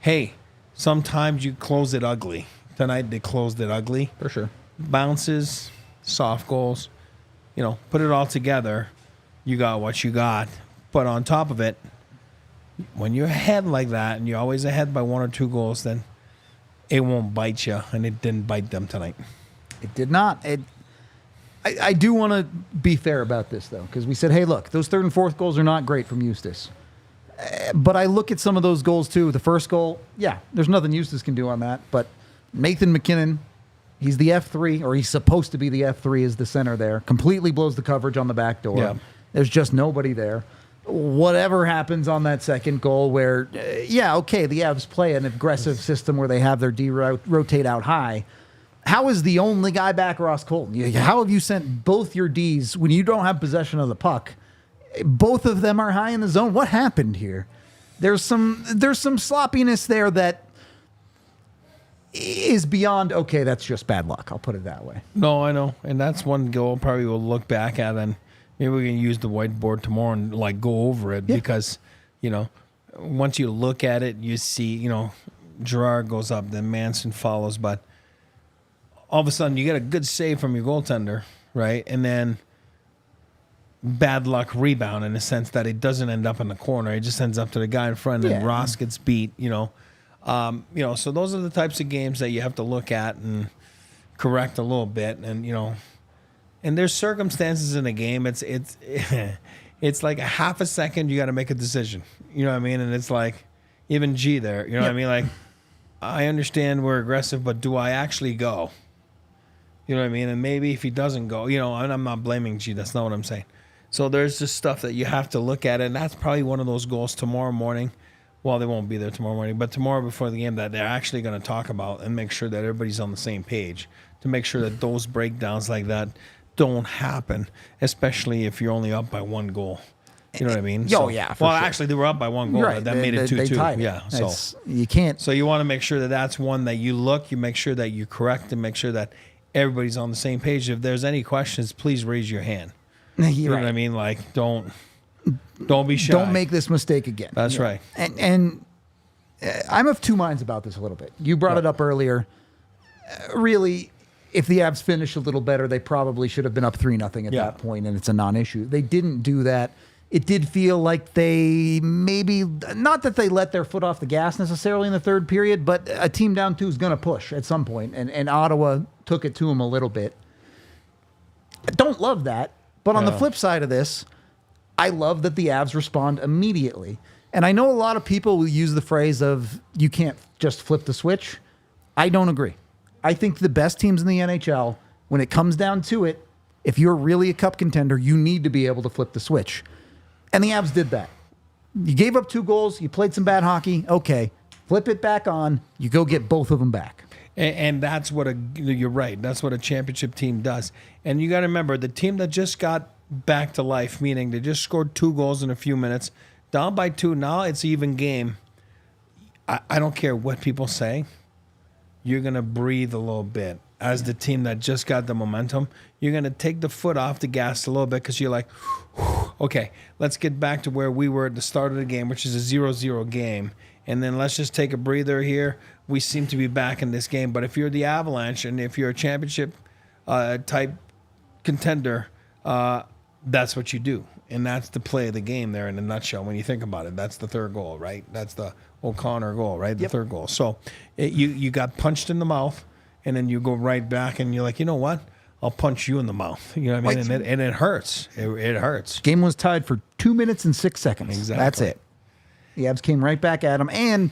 hey, sometimes you close it ugly. Tonight they closed it ugly. For sure. Bounces, soft goals. Put it all together, you got what you got. But on top of it, when you're ahead like that, and you're always ahead by 1 or 2 goals, then it won't bite you, and it didn't bite them tonight. It did not. I do want to be fair about this, though, because we said, hey, look, those third and fourth goals are not great from Justus. But I look at some of those goals, too. The first goal, yeah, there's nothing Justus can do on that. But Nathan MacKinnon, he's the F3, or he's supposed to be the F3 as the center there. Completely blows the coverage on the back door. Yeah. There's just nobody there. Whatever happens on that second goal where, the Avs play an aggressive system where they have their D rotate out high. How is the only guy back Ross Colton? How have you sent both your Ds when you don't have possession of the puck? Both of them are high in the zone. What happened here? There's some sloppiness there that is beyond, okay, that's just bad luck. I'll put it that way. No, I know. And that's one goal probably we'll look back at, and maybe we can use the whiteboard tomorrow and go over it because, once you look at it, you see, Gerard goes up, then Manson follows, but all of a sudden you get a good save from your goaltender, right? And then bad luck rebound in the sense that it doesn't end up in the corner. It just ends up to the guy in front, and Ross gets beat, So those are the types of games that you have to look at and correct a little bit, and and there's circumstances in a game. It's like a half a second you got to make a decision. You know what I mean? And it's like even G there. You know what I mean? Like I understand we're aggressive, but do I actually go? You know what I mean? And maybe if he doesn't go, and I'm not blaming G. That's not what I'm saying. So there's just stuff that you have to look at, and that's probably one of those goals tomorrow morning. Well, they won't be there tomorrow morning, but tomorrow before the game that they're actually going to talk about and make sure that everybody's on the same page to make sure that those breakdowns like that don't happen, especially if you're only up by 1 goal. You know what I mean? Oh, yeah, for Well, sure. actually, they were up by one goal. Right. That made it 2-2. They tied it. Yeah. That's- you can't. So you want to make sure that that's one that you look, you make sure that you correct, and make sure that everybody's on the same page. If there's any questions, please raise your hand. You know what I mean? Like, don't be shy. Don't make this mistake again. That's right. And I'm of two minds about this a little bit. You brought it up earlier. Really, if the Avs finish a little better, they probably should have been up 3-0 at that point, and it's a non-issue. They didn't do that. It did feel like they maybe, not that they let their foot off the gas necessarily in the third period, but a team down 2 is going to push at some point, and Ottawa took it to them a little bit. I don't love that, but on the flip side of this, I love that the Avs respond immediately. And I know a lot of people will use the phrase of, you can't just flip the switch. I don't agree. I think the best teams in the NHL, when it comes down to it, if you're really a cup contender, you need to be able to flip the switch. And the Avs did that. You gave up 2 goals. You played some bad hockey. Okay. Flip it back on. You go get both of them back. And that's what you're right. That's what a championship team does. And you got to remember, the team that just got back to life, meaning they just scored 2 goals in a few minutes, down by 2, now it's even game. I don't care what people say. You're going to breathe a little bit. As the team that just got the momentum, you're going to take the foot off the gas a little bit because you're like, okay, let's get back to where we were at the start of the game, which is a 0-0 game. And then let's just take a breather here. We seem to be back in this game. But if you're the Avalanche and if you're a championship type contender, that's what you do. And that's the play of the game there in a nutshell when you think about it. That's the third goal, right? That's the O'Connor goal, right? The third goal. So you got punched in the mouth. And then you go right back and you're like, you know what? I'll punch you in the mouth. You know what I mean? And it hurts. It hurts. Game was tied for 2 minutes and 6 seconds. Exactly. That's it. The Avs came right back at him. And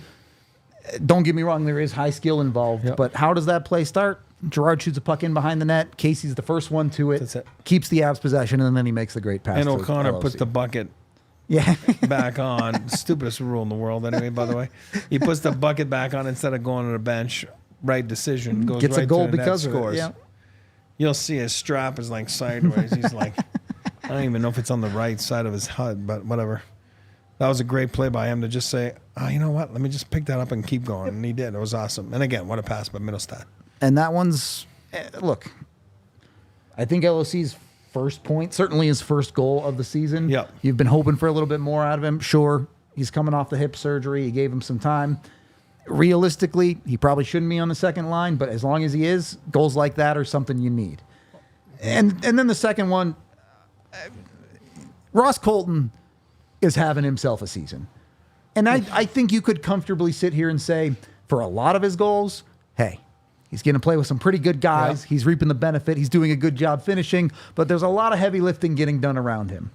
don't get me wrong, there is high skill involved. Yep. But how does that play start? Gerard shoots a puck in behind the net. Casey's the first one to it. That's it. Keeps the Avs possession, and then he makes the great pass. And to O'Connor LLC. puts the bucket Yeah. back on. Stupidest rule in the world, anyway, by the way. He puts the bucket back on instead of going to the bench. Right decision. Goes Gets right a goal to the net, because of scores. it. Yeah. You'll see his strap is like sideways. He's like, I don't even know if it's on the right side of his head, but whatever. That was a great play by him to just say, oh, you know what? Let me just pick that up and keep going. And he did. It was awesome. And again, what a pass by Mittelstadt. And that one's, look, I think LOC's first point, certainly his first goal of the season. Yep. You've been hoping for a little bit more out of him. Sure, he's coming off the hip surgery. You gave him some time. Realistically, he probably shouldn't be on the second line, but as long as he is, goals like that are something you need. And then the second one, Ross Colton is having himself a season. And I think you could comfortably sit here and say, for a lot of his goals, hey, he's going to play with some pretty good guys. Yeah. He's reaping the benefit. He's doing a good job finishing, but there's a lot of heavy lifting getting done around him.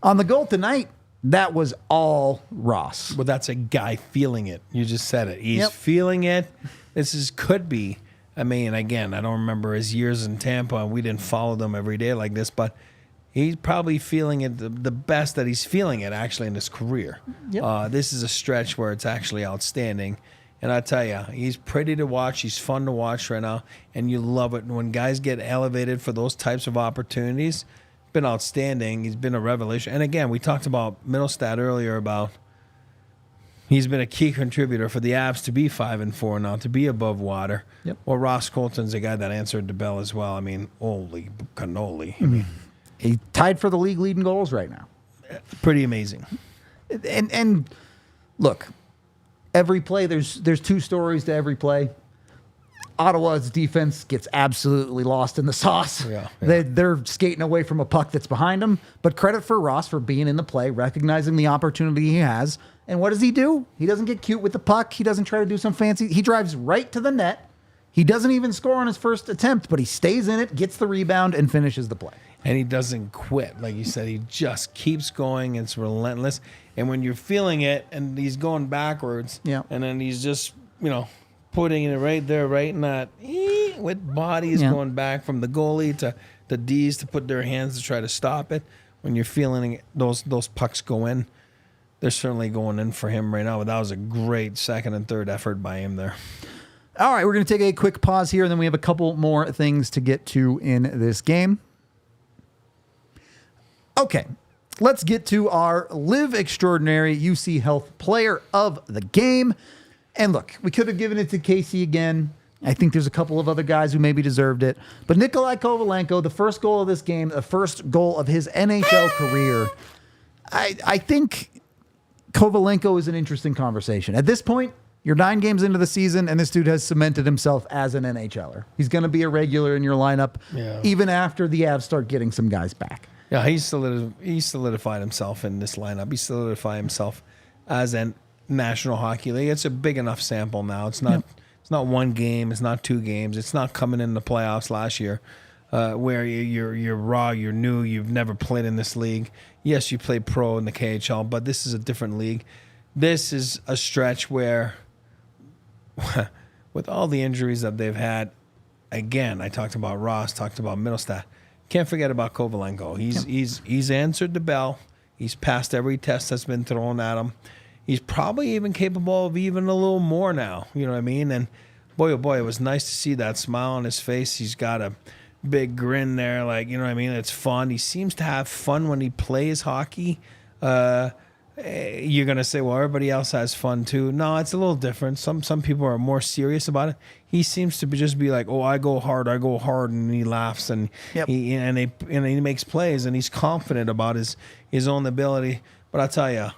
On the goal tonight, that was all Ross. Well, that's a guy feeling it. You just said it. He's feeling it. Could be. I mean, again, I don't remember his years in Tampa. We didn't follow them every day like this, but he's probably feeling it the best that he's feeling it actually in his career. Yep. This is a stretch where it's actually outstanding. And I tell you, he's pretty to watch. He's fun to watch right now. And you love it. And when guys get elevated for those types of opportunities, been outstanding. He's been a revelation. And again, we talked about Mittelstadt earlier about he's been a key contributor for the Avs to be 5-4 now, to be above water. Yep. Well, Ross Colton's a guy that answered the bell as well. I mean, holy cannoli. I mean, He tied for the league leading goals right now. pretty amazing. And look, every play, there's 2 stories to every play. Ottawa's defense gets absolutely lost in the sauce. Yeah. They're skating away from a puck that's behind them. But credit for Ross for being in the play, recognizing the opportunity he has. And what does he do? He doesn't get cute with the puck. He doesn't try to do some fancy. He drives right to the net. He doesn't even score on his first attempt, but he stays in it, gets the rebound, and finishes the play. And he doesn't quit. Like you said, he just keeps going. It's relentless. And when you're feeling it and he's going backwards, and then he's just, putting it right there, right in that, with bodies going back from the goalie to the Ds to put their hands to try to stop it. When you're feeling it, those pucks go in, they're certainly going in for him right now. But that was a great second and third effort by him there. All right, we're going to take a quick pause here, and then we have a couple more things to get to in this game. Okay, let's get to our Live Extraordinary UC Health Player of the Game. And look, we could have given it to Casey again. I think there's a couple of other guys who maybe deserved it. But Nikolai Kovalenko, the first goal of this game, the first goal of his NHL career, I think Kovalenko is an interesting conversation. At this point, you're 9 games into the season, and this dude has cemented himself as an NHLer. He's going to be a regular in your lineup, even after the Avs start getting some guys back. Yeah, he solidified himself in this lineup. He solidified himself as a National Hockey League. It's a big enough sample now. It's not. It's not 1 game. It's not 2 games. It's not coming in the playoffs last year, where you're raw, you're new, you've never played in this league. Yes, you played pro in the KHL, but this is a different league. This is a stretch where, with all the injuries that they've had, again, I talked about Ross, talked about Mittelstadt. Can't forget about Kovalenko. He's answered the bell. He's passed every test that's been thrown at him. He's probably even capable of even a little more now. You know what I mean? And boy, oh boy, it was nice to see that smile on his face. He's got a big grin there. Like, you know what I mean? It's fun. He seems to have fun when he plays hockey. You're going to say, well, everybody else has fun too. No, it's a little different. Some people are more serious about it. He seems to just be like, oh, I go hard, and he laughs, and he makes plays, and he's confident about his own ability. But I'll tell you,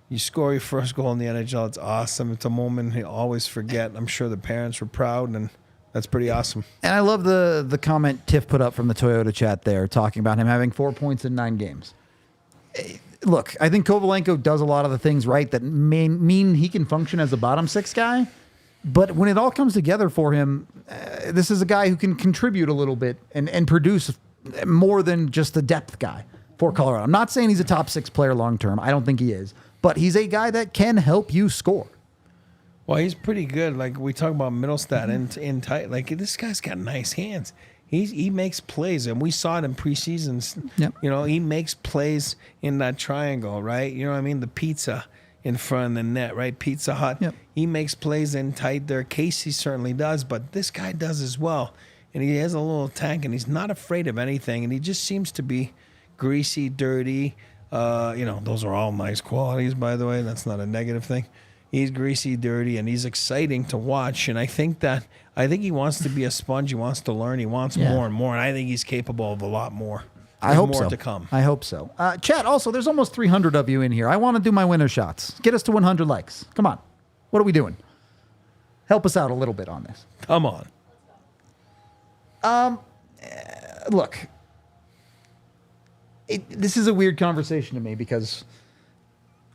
you score your first goal in the NHL, it's awesome. It's a moment he'll always forget. I'm sure the parents were proud, and that's pretty awesome. And I love the comment Tiff put up from the Toyota chat there, talking about him having 4 points in 9 games. Look, I think Kovalenko does a lot of the things right that mean he can function as a bottom 6 guy. But when it all comes together for him, this is a guy who can contribute a little bit and produce more than just a depth guy for Colorado. I'm not saying he's a top 6 player long term. I don't think he is. But he's a guy that can help you score. Well, he's pretty good. Like we talk about Mittelstadt in tight. Like this guy's got nice hands. He makes plays, and we saw it in preseasons. Yep. You know, he makes plays in that triangle, right? You know what I mean? The pizza in front of the net, right? Pizza Hut. Yep. He makes plays in tight there. Casey certainly does, but this guy does as well. And he has a little tank, and he's not afraid of anything, and he just seems to be greasy, dirty. Those are all nice qualities, by the way. That's not a negative thing. He's greasy, dirty, and he's exciting to watch. And I think he wants to be a sponge. He wants to learn. He wants more and more. And I think he's capable of a lot more. I hope more so. to come. I hope so. Chat, also, there's almost 300 of you in here. I want to do my winner shots. Get us to 100 likes. Come on. What are we doing? Help us out a little bit on this. Come on. Look. This is a weird conversation to me because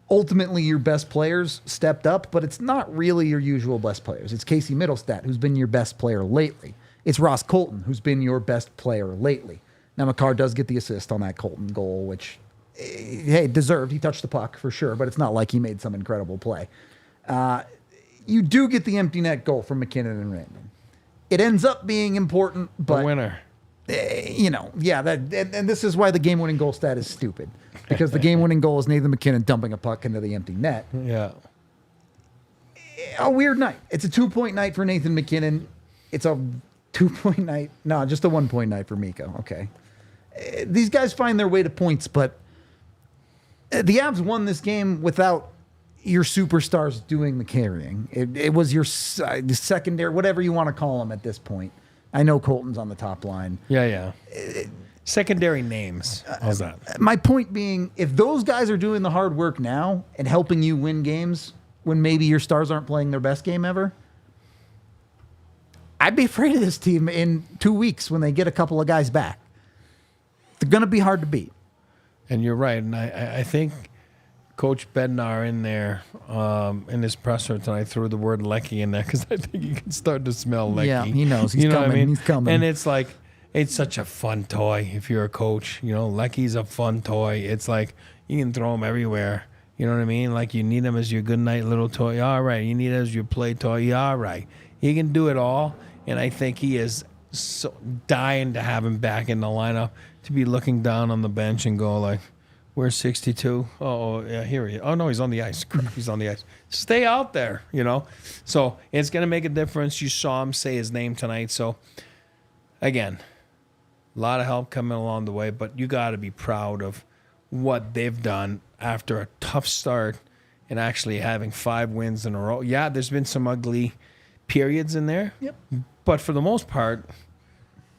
ultimately your best players stepped up, but it's not really your usual best players. It's Casey Mittelstadt, who's been your best player lately. It's Ross Colton, who's been your best player lately. Now, Makar does get the assist on that Colton goal, which, hey, deserved. He touched the puck for sure, but it's not like he made some incredible play. You do get the empty net goal from MacKinnon and Random. It ends up being important, but... The winner. And this is why the game-winning goal stat is stupid. Because the game-winning goal is Nathan MacKinnon dumping a puck into the empty net. Yeah. A weird night. It's a 2-point night for Nathan MacKinnon. It's a 2-point night. No, just a 1-point night for Mikko. Okay. These guys find their way to points, but the Avs won this game without your superstars doing the carrying. It was your secondary, whatever you want to call them at this point. I know Colton's on the top line. Yeah. Secondary names. How's that? My point being, if those guys are doing the hard work now and helping you win games when maybe your stars aren't playing their best game ever, I'd be afraid of this team in 2 weeks when they get a couple of guys back. They're going to be hard to beat. And you're right. And I think Coach Bednar in there, in his presser tonight, threw the word Lecky in there because I think you can start to smell Lecky. Yeah, he knows. He's coming. What I mean? He's coming. And it's like, it's such a fun toy if you're a coach. You know, Lecky's a fun toy. It's like you can throw him everywhere. You know what I mean? Like you need him as your good night little toy. All right. You need it as your play toy. All right. He can do it all. And I think he is so dying to have him back in the lineup, to be looking down on the bench and go like, where's 62? Oh, yeah, here he is. Oh, no, he's on the ice. Crap, he's on the ice. Stay out there, you know. So it's going to make a difference. You saw him say his name tonight. So, again, a lot of help coming along the way, but you got to be proud of what they've done after a tough start and actually having 5 wins in a row. Yeah, there's been some ugly periods in there. Yep. But for the most part,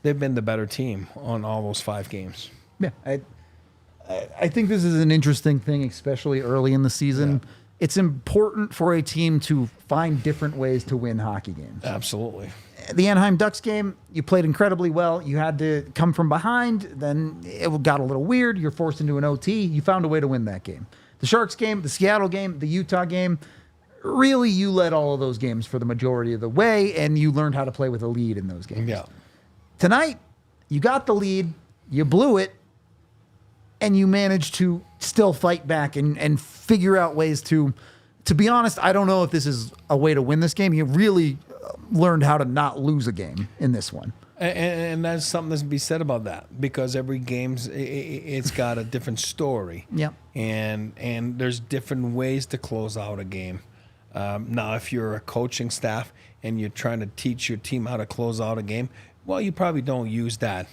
they've been the better team on all those 5 games. Yeah, I think this is an interesting thing, especially early in the season. Yeah. It's important for a team to find different ways to win hockey games. Absolutely. The Anaheim Ducks game, you played incredibly well. You had to come from behind. Then it got a little weird. You're forced into an OT. You found a way to win that game. The Sharks game, the Seattle game, the Utah game, really you led all of those games for the majority of the way, and you learned how to play with a lead in those games. Yeah. Tonight, you got the lead, you blew it, and you managed to still fight back and figure out ways to be honest, I don't know if this is a way to win this game. You really learned how to not lose a game in this one. And that's something to be said about that, because every game's it's got a different story. Yeah. And there's different ways to close out a game. Now, if you're a coaching staff and you're trying to teach your team how to close out a game, well, you probably don't use that,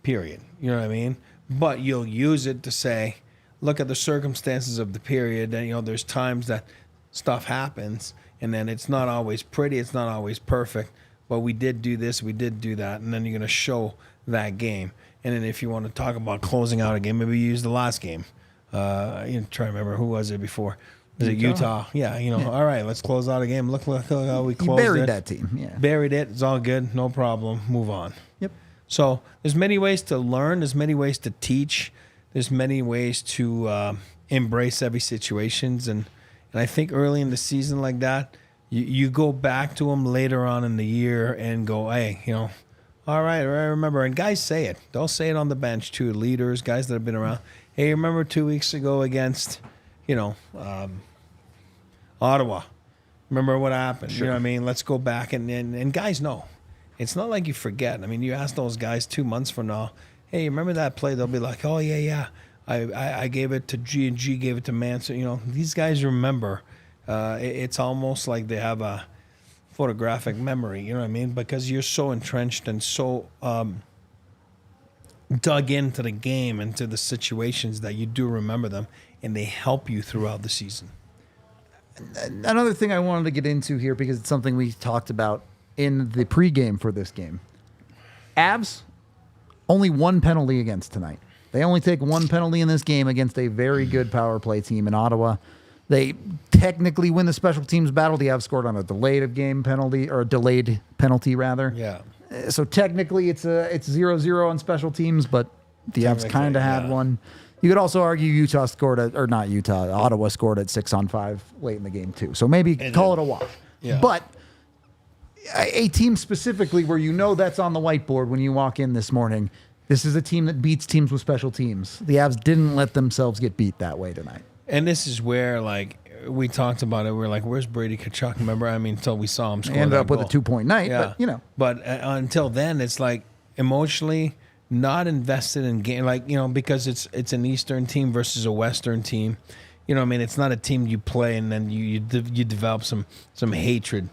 period. You know what I mean? But you'll use it to say, look at the circumstances of the period. And, there's times that stuff happens, and then it's not always pretty, it's not always perfect. But we did do this, we did do that, and then you're going to show that game. And then if you want to talk about closing out a game, maybe you use the last game. Try to remember, who was it before? Was it Utah? Yeah, all right, let's close out a game. Look how we closed it. You buried that team, yeah. Buried it, it's all good, no problem, move on. Yep. So there's many ways to learn, there's many ways to teach, there's many ways to embrace every situations. And I think early in the season like that, you go back to them later on in the year and go, hey, all right, I remember. And guys say it. They'll say it on the bench too. Leaders, guys that have been around. Hey, remember 2 weeks ago against, Ottawa? Remember what happened? Sure. You know what I mean? Let's go back and guys know. It's not like you forget. I mean, you ask those guys 2 months from now, hey, remember that play? They'll be like, oh yeah. I gave it to G and G gave it to Manson. These guys remember. It's almost like they have a photographic memory, you know what I mean? Because you're so entrenched and so dug into the game and to the situations that you do remember them, and they help you throughout the season. Another thing I wanted to get into here, because it's something we talked about in the pregame for this game. Avs, only 1 penalty against tonight. They only take 1 penalty in this game against a very good power play team in Ottawa. They technically win the special teams battle. The Avs scored on a delayed penalty rather. Yeah. So technically it's 0-0 on special teams, but the Avs kind of had one. You could also argue Ottawa scored at 6-on-5 late in the game too. So maybe call it a wash. Yeah. But a team specifically where that's on the whiteboard when you walk in this morning, this is a team that beats teams with special teams. The Avs didn't let themselves get beat that way tonight. And this is where, we talked about it. We're like, where's Brady Tkachuk? Remember, until we saw him score Ended that up with a goal. 2-point night, Yeah. but, But until then, it's like emotionally not invested in game, because it's an Eastern team versus a Western team. It's not a team you play and then you develop some hatred,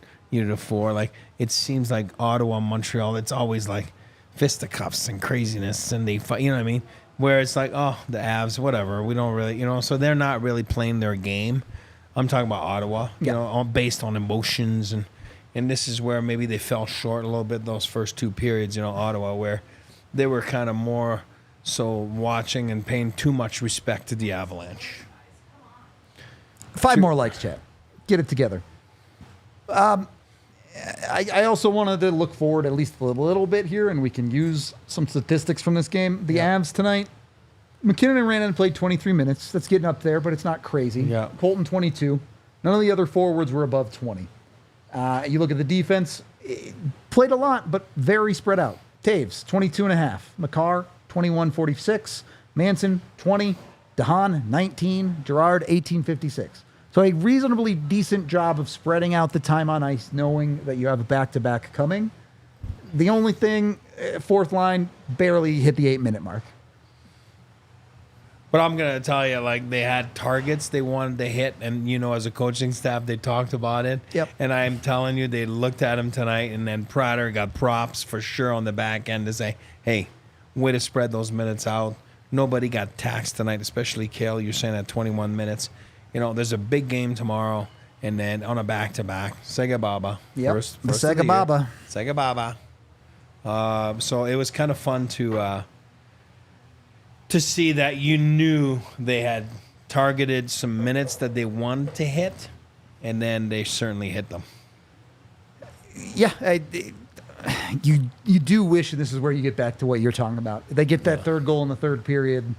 for. It seems like Ottawa, Montreal, it's always like fisticuffs and craziness, and they fight, where it's like, oh, the Avs, whatever, we don't really, so they're not really playing their game. I'm talking about Ottawa, based on emotions, and this is where maybe they fell short a little bit those first 2 periods, Ottawa, where they were kind of more so watching and paying too much respect to the Avalanche. 5 more likes, chat. Get it together. I also wanted to look forward at least a little bit here, and we can use some statistics from this game. The Avs tonight, MacKinnon and Rantanen played 23 minutes. That's getting up there, but it's not crazy. Yeah. Colton, 22. None of the other forwards were above 20. You look at the defense, played a lot, but very spread out. Taves, 22.5. Makar, 21.46. Manson, 20. DeHaan, 19. Gerard, 18.56. So a reasonably decent job of spreading out the time on ice, knowing that you have a back-to-back coming. The only thing, 4th line, barely hit the 8-minute mark. But I'm going to tell you, they had targets they wanted to hit, and, as a coaching staff, they talked about it. Yep. And I'm telling you, they looked at him tonight, and then Prater got props for sure on the back end to say, hey, way to spread those minutes out. nobody got taxed tonight, especially Kale. You're saying at 21 minutes. There's a big game tomorrow, and then on a back-to-back, Sega Baba. Yep, First the of Sega year. Baba. Sega Baba. So it was kind of fun to see that you knew they had targeted some minutes that they wanted to hit, and then they certainly hit them. Yeah, you do wish, and this is where you get back to what you're talking about. They get that third goal in the third period.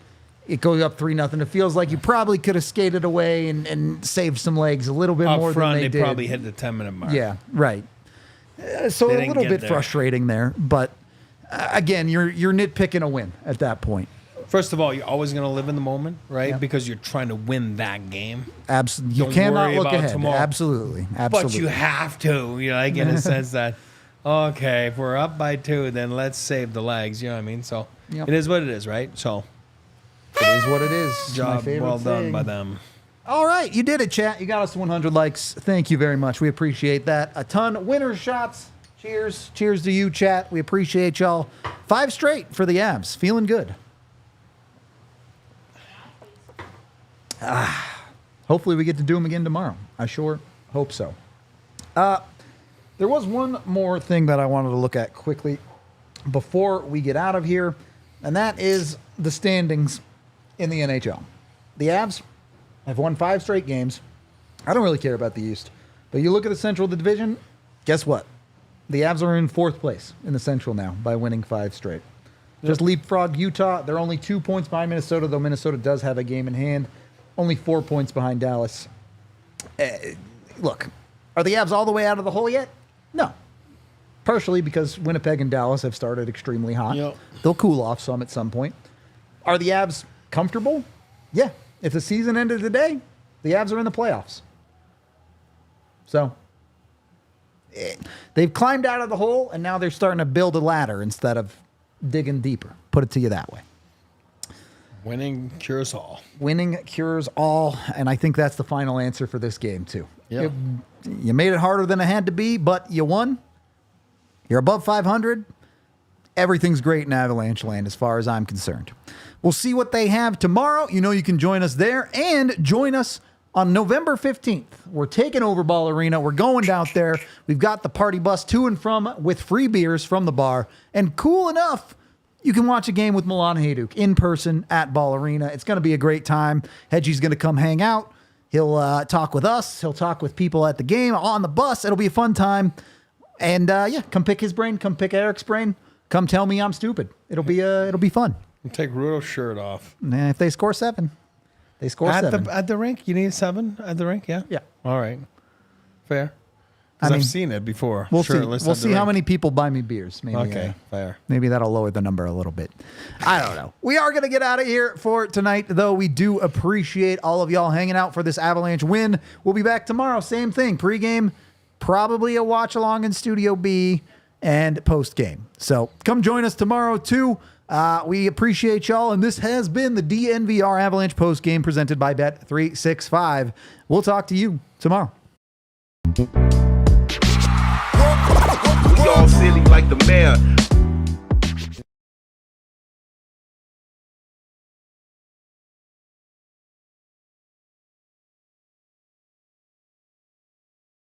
It goes up 3-0. It feels like you probably could have skated away and saved some legs a little bit more front, than they did. Probably hit the 10-minute mark. Yeah, right. So They a didn't little get bit there. frustrating there, but again, you're nitpicking a win at that point. First of all, you're always going to live in the moment, right? Yeah. Because you're trying to win that game. Absolutely, you Don't cannot worry look about ahead. tomorrow. Absolutely. But you have to, like in a sense that, okay, if we're up by 2, then let's save the legs. You know what I mean? So Yep. it is what it is, right? So It is what it is. My job favorite well done thing. by them. All right, you did it, chat. You got us to 100 likes. Thank you very much. We appreciate that a ton. Winner shots. Cheers. Cheers to you, chat. We appreciate y'all. 5 straight for the Avs. Feeling good. Hopefully we get to do them again tomorrow. I sure hope so. There was one more thing that I wanted to look at quickly before we get out of here, and that is the standings in the NHL. The Avs have won 5 straight games. I don't really care about the East, but you look at the Central Division, guess what? The Avs are in 4th place in the Central now by winning 5 straight. Just leapfrog Utah. They're only 2 points behind Minnesota, though Minnesota does have a game in hand. Only 4 points behind Dallas. Look, are the Avs all the way out of the hole yet? No. Partially because Winnipeg and Dallas have started extremely hot. Yep. They'll cool off some at some point. Are the Avs comfortable? Yeah. If the season ended today, the Avs are in the playoffs. So they've climbed out of the hole, and now they're starting to build a ladder instead of digging deeper. Put it to you that way. Winning cures all. Winning cures all, and I think that's the final answer for this game, too. Yeah. You made it harder than it had to be, but you won. You're above 500. Everything's great in Avalanche land as far as I'm concerned. We'll see what they have tomorrow. You know you can join us there, and join us on November 15th. We're taking over Ball Arena. We're going down there. We've got the party bus to and from with free beers from the bar. And cool enough, you can watch a game with Milan Hajduk in person at Ball Arena. It's going to be a great time. Hedgie's going to come hang out. He'll talk with us. He'll talk with people at the game, on the bus. It'll be a fun time. And come pick his brain. Come pick Eric's brain. Come tell me I'm stupid. It'll be fun. Take Rudo's shirt off. And if they score 7, they score 7. At the rink? You need 7 at the rink? Yeah? Yeah. All right. Fair. I Because mean, I've seen it before. We'll see. Shirtless We'll at the see how rink. many people buy me beers. Maybe. Okay, fair. Maybe that'll lower the number a little bit. I don't know. We are going to get out of here for tonight, though. We do appreciate all of y'all hanging out for this Avalanche win. We'll be back tomorrow. Same thing. Pre-game, probably a watch along in Studio B, and post-game. So come join us tomorrow, too. We appreciate y'all, and this has been the DNVR Avalanche post-game presented by Bet365. We'll talk to you tomorrow. We all silly like the mayor.